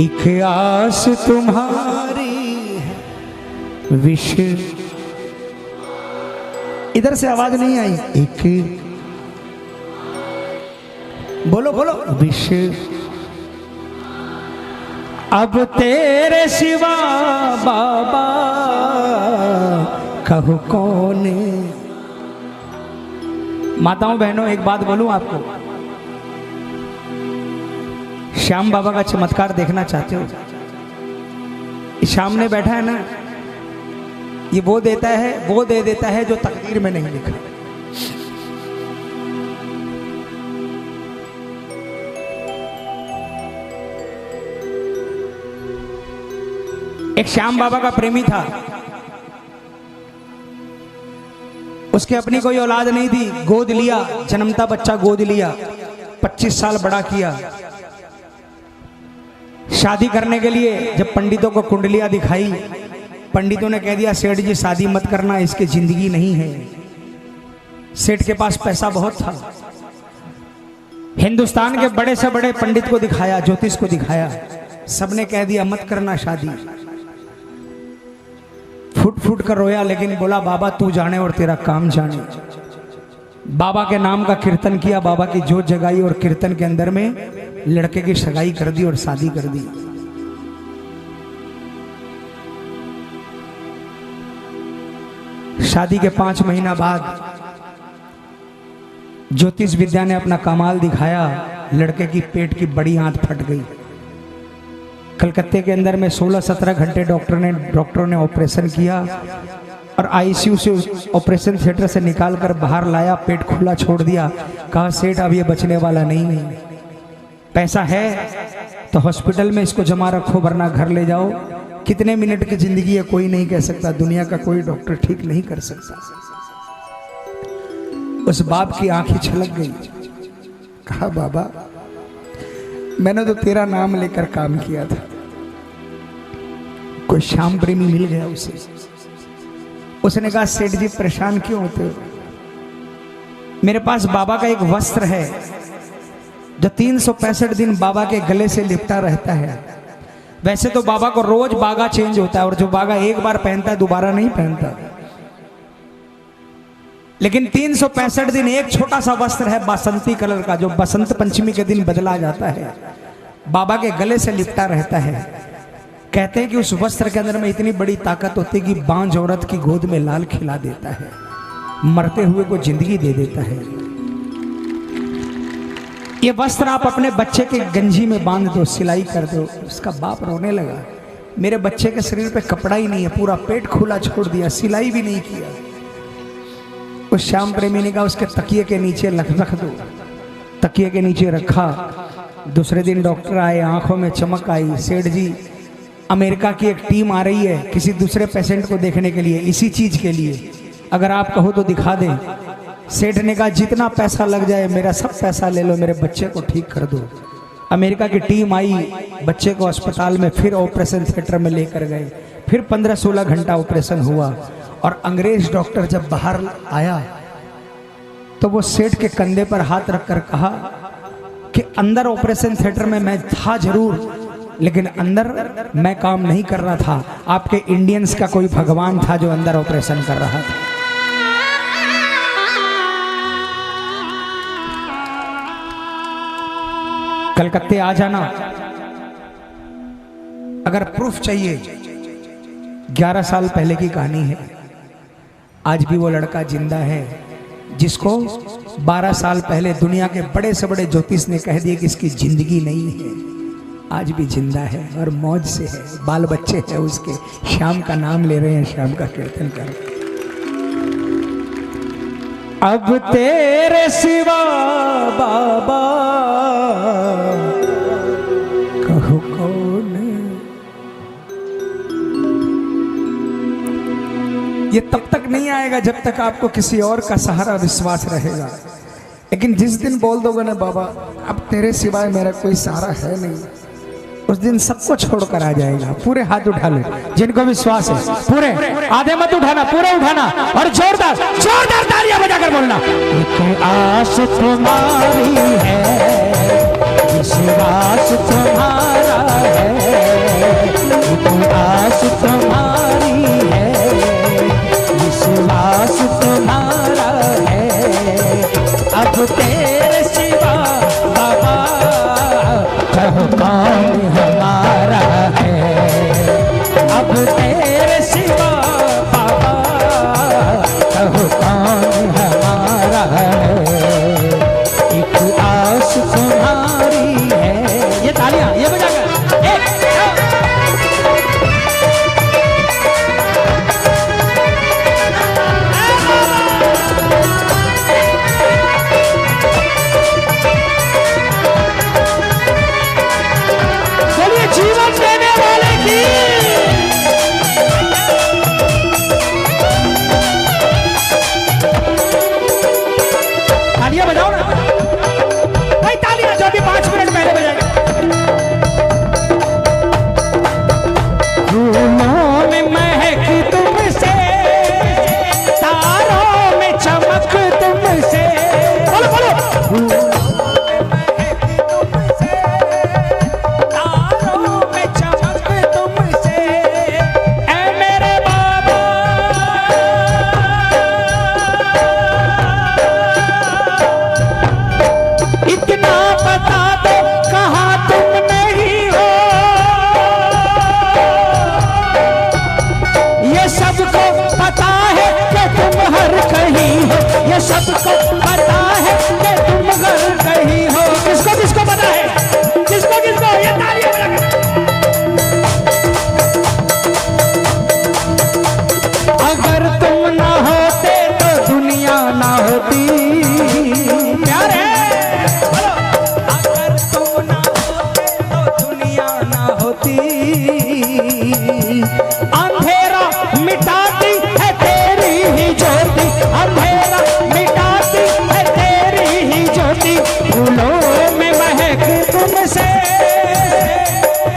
एक आस तुम्हारी है विश, इधर से आवाज नहीं आई, एक बोलो बोलो विश, अब तेरे सिवा बाबा कहो कौन। माताओं बहनों एक बात बोलूं आपको, श्याम बाबा का चमत्कार देखना चाहते हो? सामने बैठा है ना, ये वो देता है, वो दे देता है जो तकदीर में नहीं लिखा। एक श्याम बाबा का प्रेमी था, उसके अपनी कोई औलाद नहीं थी, गोद लिया, जन्मता बच्चा गोद लिया, 25 साल बड़ा किया। शादी करने के लिए जब पंडितों को कुंडलियां दिखाई, पंडितों ने कह दिया सेठ जी शादी मत करना, इसकी जिंदगी नहीं है। सेठ के पास पैसा बहुत था, हिंदुस्तान के बड़े से बड़े पंडित को दिखाया, ज्योतिष को दिखाया, सबने कह दिया मत करना शादी। फुट फुट कर रोया, लेकिन बोला बाबा तू जाने और तेरा काम जाने। बाबा के नाम का कीर्तन किया, बाबा की जोत जगाई और कीर्तन के अंदर में लड़के की सगाई कर दी और शादी कर दी। शादी के 5 महीना बाद ज्योतिष विद्या ने अपना कमाल दिखाया, लड़के की पेट की बड़ी आंत फट गई। कलकत्ते के अंदर में 16-17 घंटे डॉक्टरों ने ऑपरेशन किया और आईसीयू से ऑपरेशन थिएटर से निकाल कर बाहर लाया, पेट खुला छोड़ दिया। कहा सेठ अब ये बचने वाला नहीं है, पैसा है तो हॉस्पिटल में इसको जमा रखो वरना घर ले जाओ। कितने मिनट की जिंदगी है कोई नहीं कह सकता, दुनिया का कोई डॉक्टर ठीक नहीं कर सकता। उस बाप की आंखें छलक गई, कहा बाबा मैंने तो तेरा नाम लेकर काम किया था। कोई श्याम प्रेमी मिल गया उसे। उसने कहा सेठ जी परेशान क्यों होते हो, मेरे पास बाबा का एक वस्त्र है जो 365 दिन बाबा के गले से लिपटा रहता है। वैसे तो बाबा को रोज बागा चेंज होता है और जो बागा एक बार पहनता है दोबारा नहीं पहनता, लेकिन 365 दिन एक छोटा सा वस्त्र है बासंती कलर का, जो बसंत पंचमी के दिन बदला जाता है, बाबा के गले से लिपटा रहता है। कहते हैं कि उस वस्त्र के अंदर में इतनी बड़ी ताकत होती है कि बांझ औरत की गोद में लाल खिला देता है, मरते हुए को जिंदगी दे देता है। ये वस्त्र आप अपने बच्चे के गंजी में बांध दो, सिलाई कर दो। उसका बाप रोने लगा, मेरे बच्चे के शरीर पे कपड़ा ही नहीं है, पूरा पेट खुला छोड़ दिया, सिलाई भी नहीं किया। उस श्याम प्रेमी ने कहा उसके तकिए के नीचे रख दो। तकिए के नीचे रखा। दूसरे दिन डॉक्टर आए, आंखों में चमक आई, सेठ जी अमेरिका की एक टीम आ रही है किसी दूसरे पेशेंट को देखने के लिए, इसी चीज के लिए, अगर आप कहो तो दिखा दें। सेठ ने कहा जितना पैसा लग जाए मेरा सब पैसा ले लो, मेरे बच्चे को ठीक कर दो। अमेरिका की टीम आई, बच्चे को अस्पताल में फिर ऑपरेशन थिएटर में लेकर गए, फिर 15-16 घंटा ऑपरेशन हुआ। और अंग्रेज डॉक्टर जब बाहर आया तो वो सेठ के कंधे पर हाथ रखकर कहा कि अंदर ऑपरेशन थिएटर में मैं था जरूर, लेकिन अंदर मैं काम नहीं कर रहा था, आपके इंडियंस का कोई भगवान था जो अंदर ऑपरेशन कर रहा था। कलकत्ते आ जाना, अगर प्रूफ चाहिए। 11 साल पहले की कहानी है, आज भी वो लड़का जिंदा है जिसको 12 साल पहले दुनिया के बड़े से बड़े ज्योतिष ने कह दिया कि इसकी जिंदगी नहीं है, आज भी जिंदा है और मौज से है, बाल बच्चे हैं उसके, श्याम का नाम ले रहे हैं, श्याम का कीर्तन कर रहे हैं। अब तेरे सिवा बाबा कहो कौन। ये तब तक नहीं आएगा जब तक आपको किसी और का सहारा विश्वास रहेगा, लेकिन जिस दिन बोल दोगे ना बाबा अब तेरे सिवाय मेरा कोई सहारा है नहीं, उस दिन सबको छोड़कर आ जाएगा। पूरे हाथ उठा लो जिनको विश्वास है, पूरे, आधे मत उठाना, पूरे उठाना और जोरदार जोरदार तालियां बजाकर बोलना। एक आस तुम्हारी है, विश्वास तुम्हारा है, एक आस तुम्हारी है, विश्वास तुम्हारा है। अब तेरे सिवा बाबा कहो कौन हमारा है, अब तेरे सिवा बाबा कहो कौन हमारा है, एक आस तुम्हारी है। ये तालियां ये बजाकर जीवन देने वाले की तालियां बजाओ ना भाई, तालियां जो भी 5 मिनट पहले बजाएंगे। फूलों में महक तुमसे, तारों में चमक तुमसे, बोलो बोलो। सबको पता है कि तुम घर कहीं हो। किसको किसको पता है, किसको किसको, ये तालियां बजा। अगर तुम ना होते तो दुनिया ना होती, प्यार है बोलो। अगर तुम ना होते तो दुनिया ना होती, अंधेरा मिटाती है तेरी ही ज्योति, अंधेरा मिटाती है तेरी ही ज्योति। फूलों में महक तुमसे,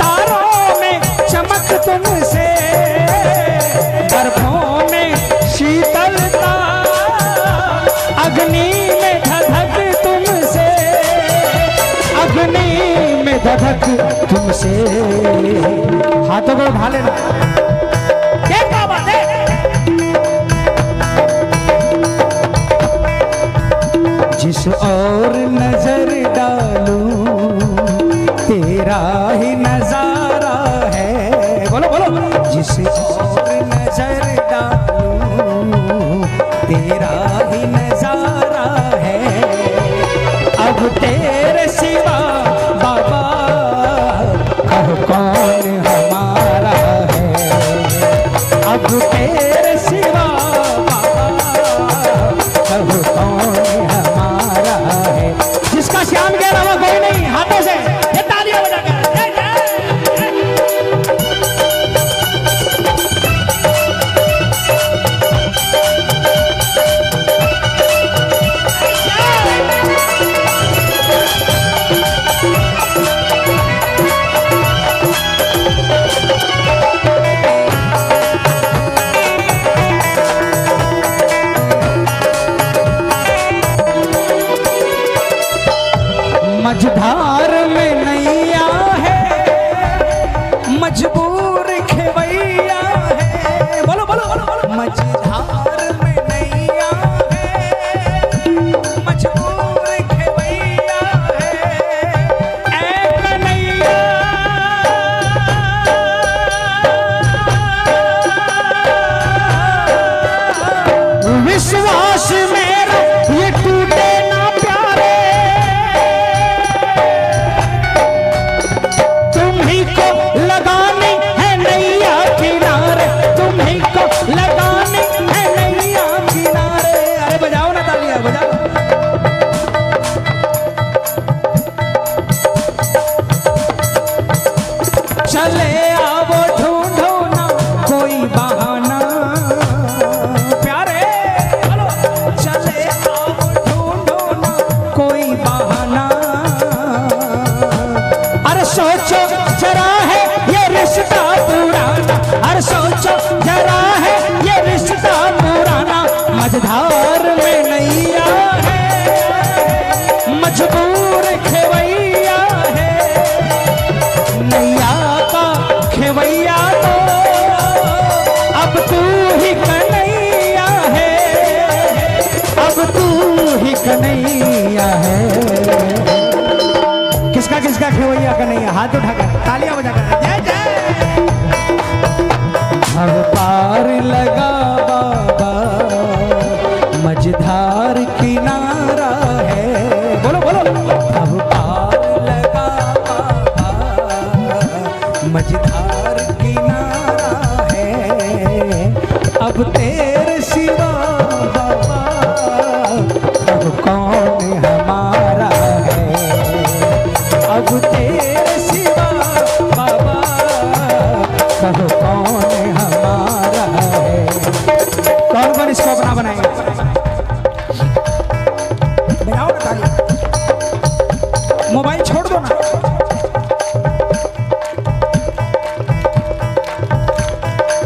तारों में चमक तुमसे, बर्फों में शीतलता, अग्नि में धधक तुमसे, अग्नि में धधक तुमसे। हाथों को उठा लेना, क्या बात है। जिस और नजर डालूं तेरा ही नजारा है, बोलो बोलो। जिस और नजर डालूं तेरा ही नजारा है, अब तेरे सिवा बाबा कहो कौन हमारा है, अब तेरे सिवा बाबा कहो कौन हमारा है। जिसका श्याम के अलावा कोई नहीं, हाथों से ये तालियां बजाकर। मझधार में नैया है, मजबूर खेवैया है, बोलो बोलो बोलो। मझधार में नैया है, मजबूर खेवैया है, ऐ कन्हैया विश्वास मेरा ये टूटे ना प्यारे, किनारा है। बोलो बोलो। अब पार लगा बाबा, मझधार किनारा है। अब तेरे सिवा बाबा अब कौन हमारा है। अब तेरे सिवा बाबा अब कौन हमारा है। कौन कौन इसको अपना बनाएगा? बनाओ ना ताली। मोबाइल छोड़ दो ना।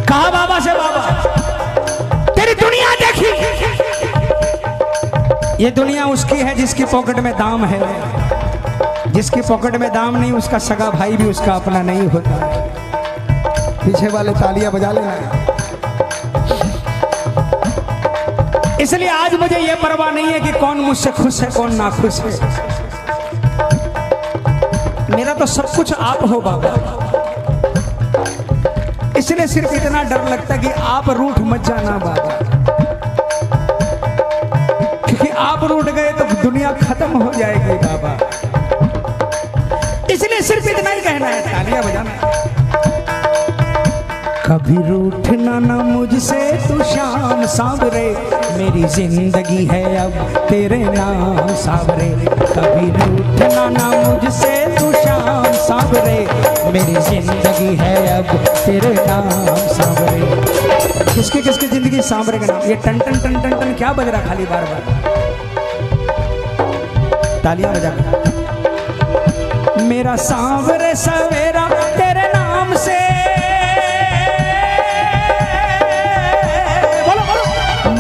कहा बाबा से, बाबा तेरी दुनिया देखी। ये दुनिया उसकी है जिसकी पॉकेट में दाम है। जिसकी पॉकेट में दाम नहीं, उसका सगा भाई भी उसका अपना नहीं होता। पीछे वाले तालियां बजा लेना। इसलिए आज मुझे यह परवाह नहीं है कि कौन मुझसे खुश है कौन ना खुश है। मेरा तो सब कुछ आप हो बाबा। इसलिए सिर्फ इतना डर लगता है कि आप रूठ मत जाना बाबा, क्योंकि आप रूठ गए तो दुनिया खत्म हो जाएगी बाबा। इसलिए सिर्फ इतना ही कहना है, तालियां बजाना। कभी रूठना ना मुझसे तू शाम सावरे, मेरी जिंदगी है अब तेरे नाम सावरे। कभी रूठना ना मुझसे तू शाम सावरे, मेरी जिंदगी है अब तेरे नाम सावरे। किसकी किसकी जिंदगी सावरे का नाम? ये टन टन टन टन टन क्या बज रहा खाली बार बार? तालियां बजा। मेरा सांवरे सवेरा तेरे नाम से, बोलो बोलो।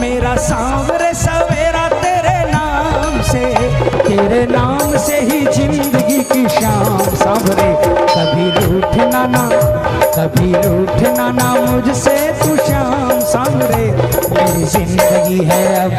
मेरा सांवरे सवेरा तेरे नाम से, तेरे नाम से ही जिंदगी की शाम सांवरे। कभी रूठना ना, कभी रूठना ना मुझसे तू शाम सांवरे, मेरी जिंदगी है अब